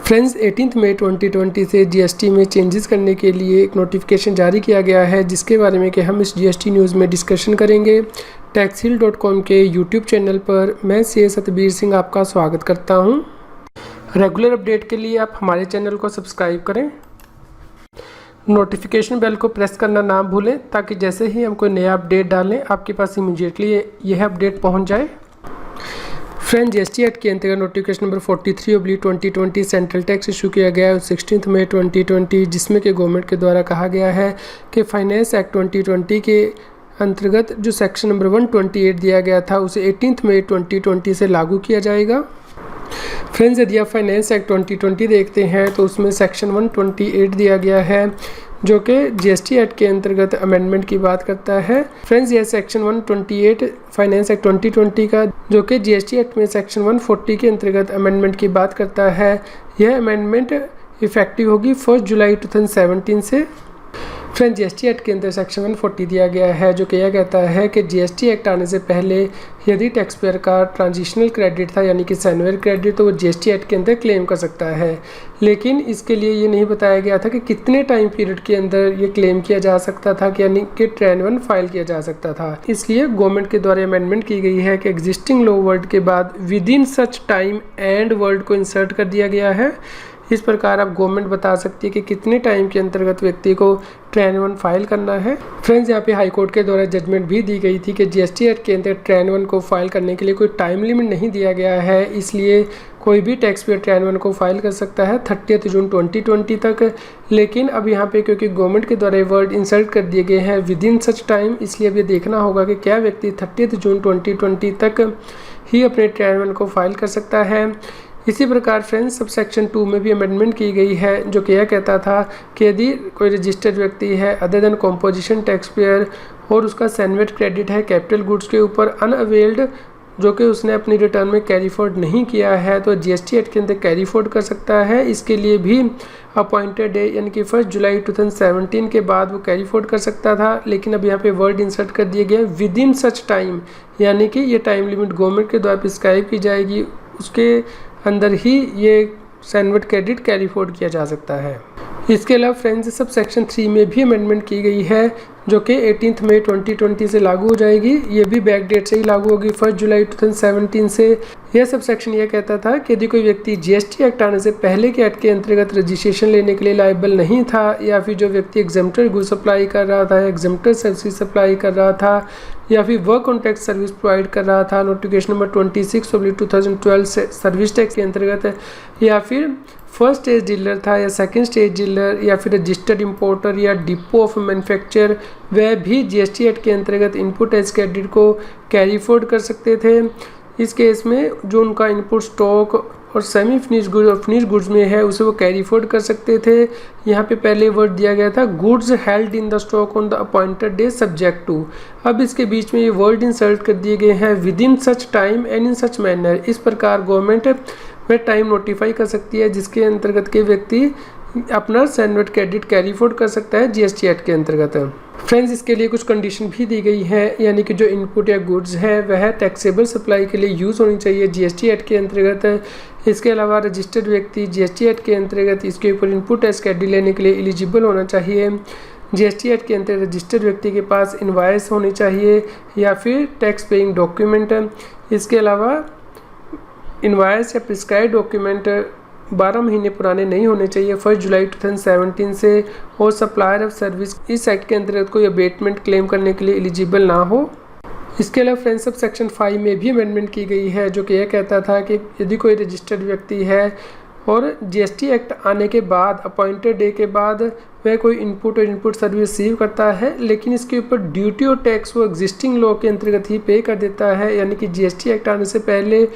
Friends 18 मई 2020 से GST में changes करने के लिए एक नोटिफिकेशन जारी किया गया है, जिसके बारे में कि हम इस जीएसटी न्यूज़ में डिस्कशन करेंगे। टैक्सहील.com के यूट्यूब चैनल पर मैं सी सतबीर सिंह आपका स्वागत करता हूं। रेगुलर अपडेट के लिए आप हमारे चैनल को सब्सक्राइब करें, नोटिफिकेशन बेल को प्रेस करना ना भूलें ताकि जैसे ही हम कोई नया अपडेट डालें आपके पास इमीडिएटली यह अपडेट पहुँच जाए। फ्रेंड, जीएसटी एक्ट के अंतर्गत notification number 43/2020 central tax issue किया गया है 16 मई 2020, जिसमें कि गवर्नमेंट के द्वारा कहा गया है कि फाइनेंस एक्ट 2020 के अंतर्गत जो सेक्शन नंबर 128 दिया गया था उसे 18 मई 2020 से लागू किया जाएगा। फ्रेंड्स, यदि आप फाइनेंस एक्ट 2020 देखते हैं तो उसमें सेक्शन 128 दिया गया है जो कि जीएसटी एक्ट के अंतर्गत अमेंडमेंट की बात करता है। फ्रेंड्स, यह सेक्शन 128 फाइनेंस एक्ट 2020 का जो कि जीएसटी एक्ट में सेक्शन 140 के अंतर्गत अमेंडमेंट की बात करता है, यह अमेंडमेंट इफेक्टिव होगी 1 जुलाई 2017 से। फ्रेंड्स, जीएसटी एक्ट के अंदर सेक्शन 140 दिया गया है जो कि यह कहता है कि जीएसटी एक्ट आने से पहले यदि टैक्स पेयर का ट्रांजिशनल क्रेडिट था यानी कि सैनुअल क्रेडिट, तो वो जीएसटी एक्ट के अंदर क्लेम कर सकता है। लेकिन इसके लिए ये नहीं बताया गया था कि कितने टाइम पीरियड के अंदर ये क्लेम किया जा सकता था कि यानी कि ट्रेन 1 फाइल किया जा सकता था। इसलिए गवर्नमेंट के द्वारा अमेंडमेंट की गई है कि एग्जिस्टिंग लॉ वर्ड के बाद with in such time and word को इंसर्ट कर दिया गया है। इस प्रकार अब गवर्नमेंट बता सकती है कि कितने टाइम के अंतर्गत व्यक्ति को ट्रेन 1 फाइल करना है। फ्रेंड्स, यहाँ पे हाई कोर्ट के द्वारा जजमेंट भी दी गई थी कि जीएसटी एक्ट के अंदर ट्रेन 1 को फाइल करने के लिए कोई टाइम लिमिट नहीं दिया गया है, इसलिए कोई भी टैक्स पेयर ट्रेन 1 को फाइल कर सकता है 30 जून 2020 तक। लेकिन अब यहाँ पे क्योंकि गवर्नमेंट के द्वारा वर्ड इंसर्ट कर दिए गए हैं विद इन सच टाइम, इसलिए अब ये देखना होगा कि क्या व्यक्ति 30 जून 2020 तक ही अपने ट्रेन 1 को फाइल कर सकता है। इसी प्रकार फ्रेंड्स, सब सेक्शन 2 में भी अमेंडमेंट की गई है जो कि यह कहता था कि यदि कोई रजिस्टर्ड व्यक्ति है other than composition tax payer और उसका सैनुअल क्रेडिट है कैपिटल गुड्स के ऊपर अनअवेल्ड जो कि उसने अपनी रिटर्न में कैरी फॉर्वर्ड नहीं किया है, तो जीएसटी एक्ट के अंदर कैरी फॉर्वर्ड कर सकता है। इसके लिए भी अपॉइंटेड डे यानी कि 1 जुलाई 2017 के बाद वो कैरी फॉर्वर्ड कर सकता था। लेकिन अब यहाँ पे वर्ड इंसर्ट कर दिए गए विद इन सच टाइम, यानी कि ये टाइम लिमिट गवर्नमेंट के द्वारा प्रिस्क्राइब की जाएगी, उसके अंदर ही ये सैनुअल क्रेडिट कैरी फॉरवर्ड किया जा सकता है। इसके अलावा फ्रेंड्स, सब सेक्शन 3 में भी अमेंडमेंट की गई है जो कि 18 मई 2020 से लागू हो जाएगी। ये भी बैक डेट से ही लागू होगी 1 जुलाई 2017 से। यह सब सेक्शन यह कहता था कि यदि कोई व्यक्ति जीएसटी एक्ट आने से पहले के एक्ट के अंतर्गत रजिस्ट्रेशन लेने के लिए लायबल नहीं था, या फिर जो व्यक्ति एग्जम्प्टर गुड्स सप्लाई कर रहा था, एग्जम्प्टर सर्विस सप्लाई कर रहा था, या फिर वर्क कॉन्ट्रैक्ट सर्विस प्रोवाइड कर रहा था नोटिफिकेशन नंबर 26/2012 से सर्विस टैक्स के अंतर्गत, या फिर फर्स्ट स्टेज डीलर था या सेकंड स्टेज डीलर, या फिर रजिस्टर्ड इंपोर्टर या डिपो ऑफ मैन्युफैक्चर, वह भी जीएसटी एक्ट के अंतर्गत इनपुट टैक्स क्रेडिट को कैरी फॉरवर्ड कर सकते थे। इस केस में जो उनका इनपुट स्टॉक और सेमी फिनिश गुड्स और फिनिश गुड्स में है उसे वो कैरी फॉरवर्ड कर सकते थे। यहाँ पे पहले वर्ड दिया गया था goods held in the stock on the appointed day subject to. अब इसके बीच में ये वर्ड इंसर्ट कर दिए गए हैं with in such time and in such manner. इस प्रकार गवर्नमेंट वह टाइम नोटिफाई कर सकती है जिसके अंतर्गत के व्यक्ति अपना सैनुअल क्रेडिट कैरी फॉरवर्ड कर सकता है जीएसटी एक्ट के अंतर्गत। फ्रेंड्स, इसके लिए कुछ कंडीशन भी दी गई है, यानी कि जो इनपुट या गुड्स है वह टैक्सेबल सप्लाई के लिए यूज़ होनी चाहिए जीएसटी एक्ट के अंतर्गत। इसके अलावा रजिस्टर्ड व्यक्ति जीएसटी एक्ट के अंतर्गत इसके ऊपर इनपुट टैक्स क्रेडिट लेने के लिए एलिजिबल होना चाहिए। जीएसटी एक्ट के अंतर्गत रजिस्टर्ड व्यक्ति के पास इनवॉइस होनी चाहिए या फिर टैक्स पेइंग डॉक्यूमेंट। इसके अलावा इनवॉइस या प्रिस्क्राइब डॉक्यूमेंट 12 महीने पुराने नहीं होने चाहिए 1 जुलाई 2017 से, और सप्लायर ऑफ सर्विस इस एक्ट के अंतर्गत कोई अबेटमेंट क्लेम करने के लिए एलिजिबल ना हो। इसके अलावा फ्रेंड्स, सब सेक्शन 5 में भी अमेंडमेंट की गई है जो कि यह कहता था कि यदि कोई रजिस्टर्ड व्यक्ति है और जीएसटी एक्ट आने के बाद अपॉइंटेड डे के बाद वह कोई इनपुट और इनपुट सर्विस रिसीव करता है, लेकिन इसके ऊपर ड्यूटी और टैक्स वो एग्जिस्टिंग लॉ के अंतर्गत ही पे कर देता है, यानी कि जीएसटी एक्ट आने से पहले,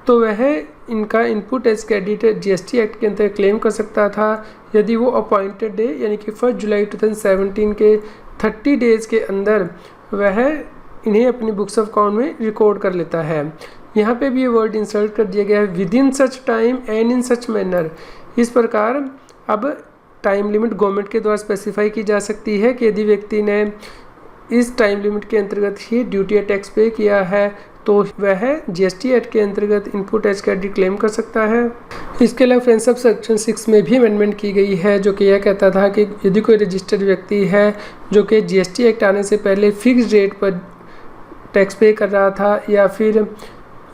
तो वह इनका input tax credit GST act के अंतर्गत क्लेम कर सकता था यदि वो अपॉइंटेड डे यानी कि 1 जुलाई 2017 के 30 डेज़ के अंदर वह इन्हें अपनी बुक्स ऑफ अकाउंट में रिकॉर्ड कर लेता है। यहाँ पे भी ये वर्ड इंसर्ट कर दिया गया है with in such time and in such manner. इस प्रकार अब टाइम लिमिट गवर्नमेंट के द्वारा स्पेसिफाई की जा सकती है कि यदि व्यक्ति ने इस टाइम लिमिट के अंतर्गत ही ड्यूटी या टैक्स पे किया है तो वह GST एक्ट के अंतर्गत इनपुट टैक्स क्रेडिट क्लेम कर सकता है। इसके अलावा फ्रेंड्स सब सेक्शन 6 में भी अमेंडमेंट की गई है, जो कि यह कहता था कि यदि कोई रजिस्टर्ड व्यक्ति है जो कि GST एक्ट आने से पहले फिक्स्ड रेट पर टैक्स पे कर रहा था या फिर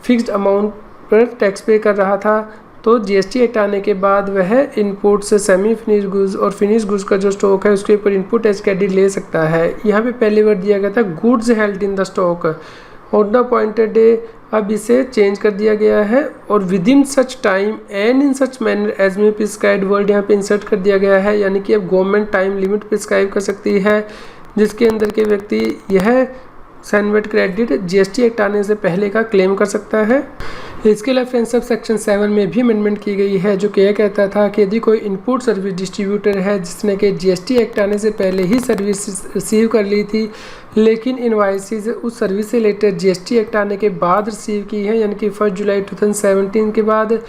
फिक्स्ड अमाउंट पर टैक्स पे कर रहा था, तो GST एक्ट आने के बाद वह इनपुट से सेमी फिनिश गुड्स और फिनिश गुड्स का जो स्टॉक है उसके ऊपर इनपुट टैक्स क्रेडिट ले सकता है। यहाँ पे पहली बार दिया गया था goods held in the stock on the appointed day, अब इसे चेंज कर दिया गया है और with in such time and in such manner as may prescribed word यहाँ पे इंसर्ट कर दिया गया है, यानी कि अब गवर्नमेंट टाइम लिमिट प्रिस्क्राइब कर सकती है जिसके अंदर के व्यक्ति यह सैनवेट क्रेडिट GST एक्ट आने से पहले का क्लेम कर सकता है। इसके अलावा फ्रेंड्स सब सेक्शन 7 में भी अमेंडमेंट की गई है, जो कि यह कहता था कि यदि कोई इनपुट सर्विस डिस्ट्रीब्यूटर है जिसने कि GST एक्ट आने से पहले ही सर्विस रिसीव कर ली थी लेकिन इनवाइसेस उस सर्विस से रिलेटेड GST एक्ट आने के बाद रिसीव की है, यानी कि 1 जुलाई 2017 के बाद,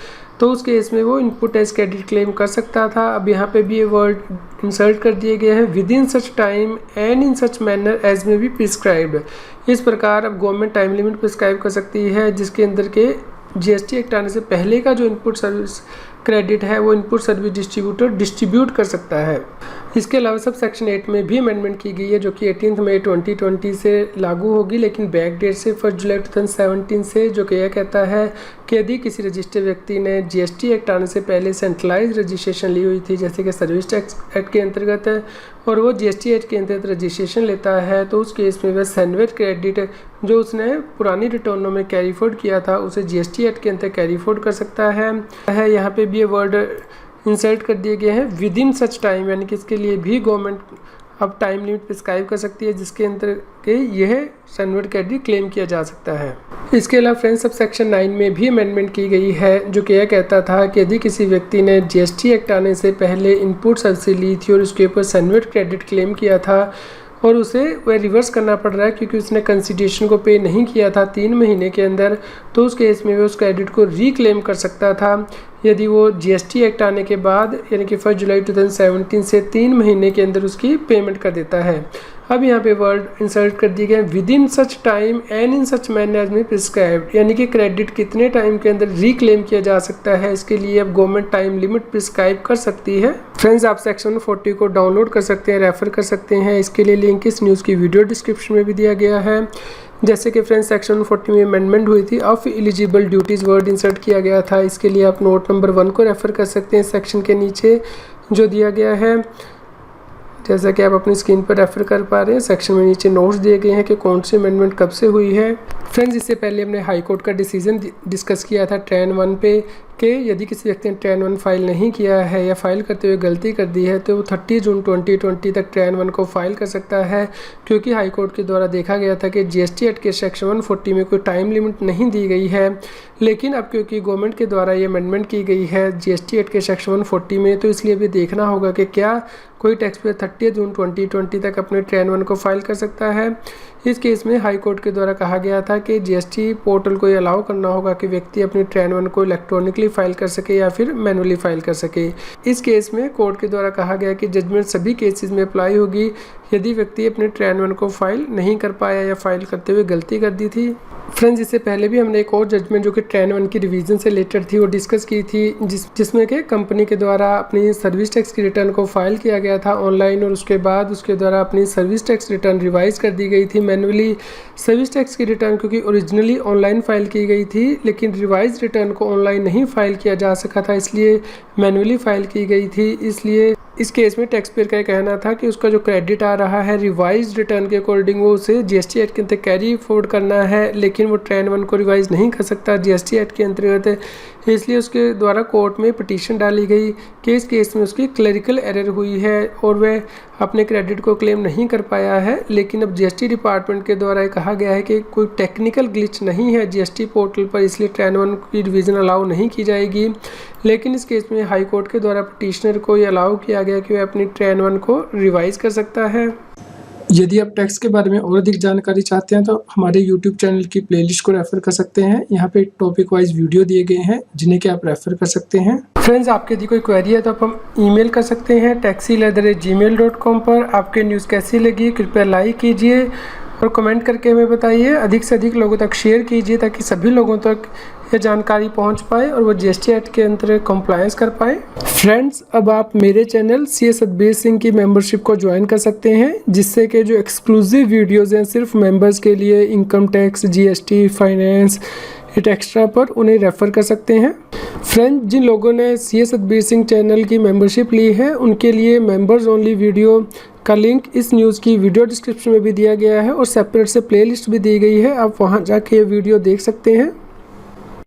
तो उस केस में वो इनपुट टैक्स क्रेडिट क्लेम कर सकता था। अब यहाँ पे भी ये वर्ड इंसर्ट कर दिए गए हैं with in such time and in such manner as में भी प्रिस्क्राइब्ड। इस प्रकार अब गवर्नमेंट टाइम लिमिट प्रिस्क्राइब कर सकती है जिसके अंदर के GST एक्ट आने से पहले का जो इनपुट सर्विस क्रेडिट है वो इनपुट सर्विस डिस्ट्रीब्यूटर डिस्ट्रीब्यूट कर सकता है। इसके अलावा सब सेक्शन 8 में भी अमेंडमेंट की गई है, जो कि 18 मई 2020 से लागू होगी लेकिन बैक डेट से 1 जुलाई 2017 से, जो कि यह कहता है कि यदि किसी रजिस्टर्ड व्यक्ति ने GST एक्ट आने से पहले सेंट्रलाइज रजिस्ट्रेशन ली हुई थी जैसे कि सर्विस टैक्स एक्ट के अंतर्गत और वो GST एक्ट के अंतर्गत रजिस्ट्रेशन लेता है, तो उस केस में वह सैनवेट क्रेडिट जो उसने पुरानी रिटर्नों में कैरी फॉरवर्ड किया था उसे GST एक्ट के अंतर्गत कैरी फॉरवर्ड कर सकता है। यहाँ पे भी ये वर्ड इंसर्ट कर दिए गए हैं विद इन सच टाइम, यानी कि इसके लिए भी गवर्नमेंट अब टाइम लिमिट प्रिस्क्राइब कर सकती है जिसके अंदर के यह सैनवेट क्रेडिट क्लेम किया जा सकता है। इसके अलावा फ्रेंड्स सब सेक्शन 9 में भी अमेंडमेंट की गई है, जो कि यह कहता था कि यदि किसी व्यक्ति ने GST एक्ट आने से पहले इनपुट सब्सिडी ली थी और उसके ऊपर सैनवेट क्रेडिट क्लेम किया था और उसे वह रिवर्स करना पड़ रहा है क्योंकि उसने कंसिडरेशन को पे नहीं किया था 3 महीने के अंदर, तो उस केस में वह उस क्रेडिट को रीक्लेम कर सकता था यदि वो GST एक्ट आने के बाद यानी कि 1 जुलाई 2017 से 3 महीने के अंदर उसकी पेमेंट कर देता है। अब यहाँ पे वर्ड इंसर्ट कर दिए गए with in such time and in such manner as में प्रिस्क्राइब्ड, यानी कि क्रेडिट कितने टाइम के अंदर रीक्लेम किया जा सकता है, इसके लिए अब गवर्नमेंट टाइम लिमिट प्रिस्क्राइब कर सकती है। फ्रेंड्स आप सेक्शन 40 को डाउनलोड कर सकते हैं, रेफर कर सकते हैं, इसके लिए लिंक इस न्यूज़ की वीडियो डिस्क्रिप्शन में भी दिया गया है। जैसे कि फ्रेंड्स सेक्शन 40 में अमेंडमेंट हुई थी, of eligible duties word insert किया गया था, इसके लिए आप नोट नंबर 1 को रेफ़र कर सकते हैं सेक्शन के नीचे जो दिया गया है, जैसा कि आप अपनी स्क्रीन पर रेफर कर पा रहे हैं। सेक्शन में नीचे नोट्स दिए गए हैं कि कौन सी अमेंडमेंट कब से हुई है। फ्रेंड्स इससे पहले हमने हाई कोर्ट का डिसीजन डिस्कस किया था ट्रेन 1 पे कि यदि किसी व्यक्ति ने ट्रेन 1 फाइल नहीं किया है या फाइल करते हुए गलती कर दी है तो वो 30 जून 2020 तक ट्रेन 1 को फाइल कर सकता है, क्योंकि हाई कोर्ट के द्वारा देखा गया था कि GST एक्ट के सेक्शन 140 में कोई टाइम लिमिट नहीं दी गई है। लेकिन अब क्योंकि गवर्नमेंट के द्वारा ये अमेंडमेंट की गई है GST एक्ट के सेक्शन 140 में, तो इसलिए भी देखना होगा कि क्या कोई टैक्स पेयर 30 जून 2020 तक अपने ट्रेन 1 को फाइल कर सकता है। इस केस में हाई कोर्ट के द्वारा कहा गया था कि GST पोर्टल को ये अलाउ करना होगा कि व्यक्ति अपनी ट्रेन 1 को इलेक्ट्रॉनिकली फाइल कर सके या फिर मैनुअली फाइल कर सके। इस केस में कोर्ट के द्वारा कहा गया कि जजमेंट सभी केसेस में अप्लाई होगी यदि व्यक्ति अपने ट्रेन 1 को फाइल नहीं कर पाया या फाइल करते हुए गलती कर दी थी। फ्रेंड्स इससे पहले भी हमने एक और जजमेंट जो कि ट्रेन 1 की रिवीजन से रिलेटेड थी वो डिस्कस की थी, जिसमें कि कंपनी के द्वारा अपनी सर्विस टैक्स की रिटर्न को फाइल किया गया था ऑनलाइन और उसके बाद उसके द्वारा अपनी सर्विस टैक्स रिटर्न रिवाइज कर दी गई थी मैनुअली। सर्विस टैक्स की रिटर्न क्योंकि ओरिजिनली ऑनलाइन फाइल की गई थी लेकिन रिवाइज रिटर्न को ऑनलाइन नहीं फाइल किया जा सका था, इसलिए मैनुअली फाइल की गई थी। इसलिए इस केस में टैक्स पेयर का कहना था कि उसका जो क्रेडिट आ रहा है रिवाइज रिटर्न के अकॉर्डिंग वो उसे GST एक्ट के अंतर्गत कैरी फॉरवर्ड करना है, लेकिन वो ट्रेन 1 को रिवाइज नहीं कर सकता GST एक्ट के अंतर्गत। इसलिए उसके द्वारा कोर्ट में पिटीशन डाली गई कि इस केस में उसकी क्लरिकल एरर हुई है और वह अपने क्रेडिट को क्लेम नहीं कर पाया है। लेकिन अब GST डिपार्टमेंट के द्वारा कहा गया है कि कोई टेक्निकल ग्लिच नहीं है GST पोर्टल पर, इसलिए ट्रेन 1 की रिवीजन अलाउ नहीं की जाएगी। लेकिन इस केस में हाई कोर्ट के द्वारा पिटीशनर को ये अलाउ किया गया कि वह अपनी ट्रेन 1 को रिवाइज कर सकता है। यदि आप टैक्स के बारे में और अधिक जानकारी चाहते हैं तो हमारे YouTube चैनल की प्लेलिस्ट को रेफर कर सकते हैं। यहाँ पे टॉपिक वाइज वीडियो दिए गए हैं जिन्हें कि आप रेफर कर सकते हैं। फ्रेंड्स आपके यदि कोई क्वेरी है तो आप हम ईमेल कर सकते हैं taxil@gmail.com पर। आपके न्यूज़ कैसी लगी कृपया लाइक कीजिए और कमेंट करके हमें बताइए, अधिक से अधिक लोगों तक शेयर कीजिए ताकि सभी लोगों तक ये जानकारी पहुंच पाए और वो जीएसटी एक्ट के अंतर्गत कंप्लायंस कर पाए। फ्रेंड्स, अब आप मेरे चैनल सीए सतबीर सिंह की मेंबरशिप को ज्वाइन कर सकते हैं, जिससे कि जो एक्सक्लूसिव वीडियोज़ हैं सिर्फ मेंबर्स के लिए, income tax, GST, finance, extra पर, उन्हें रेफ़र कर सकते हैं। फ्रेंड्स, जिन लोगों ने सीए सतबीर सिंह चैनल की मेंबरशिप ली है उनके लिए मेंबर्स ओनली वीडियो का लिंक इस न्यूज़ की वीडियो डिस्क्रिप्शन में भी दिया गया है और सेपरेट से प्लेलिस्ट भी दी गई है, आप वहां जाके ये वीडियो देख सकते हैं।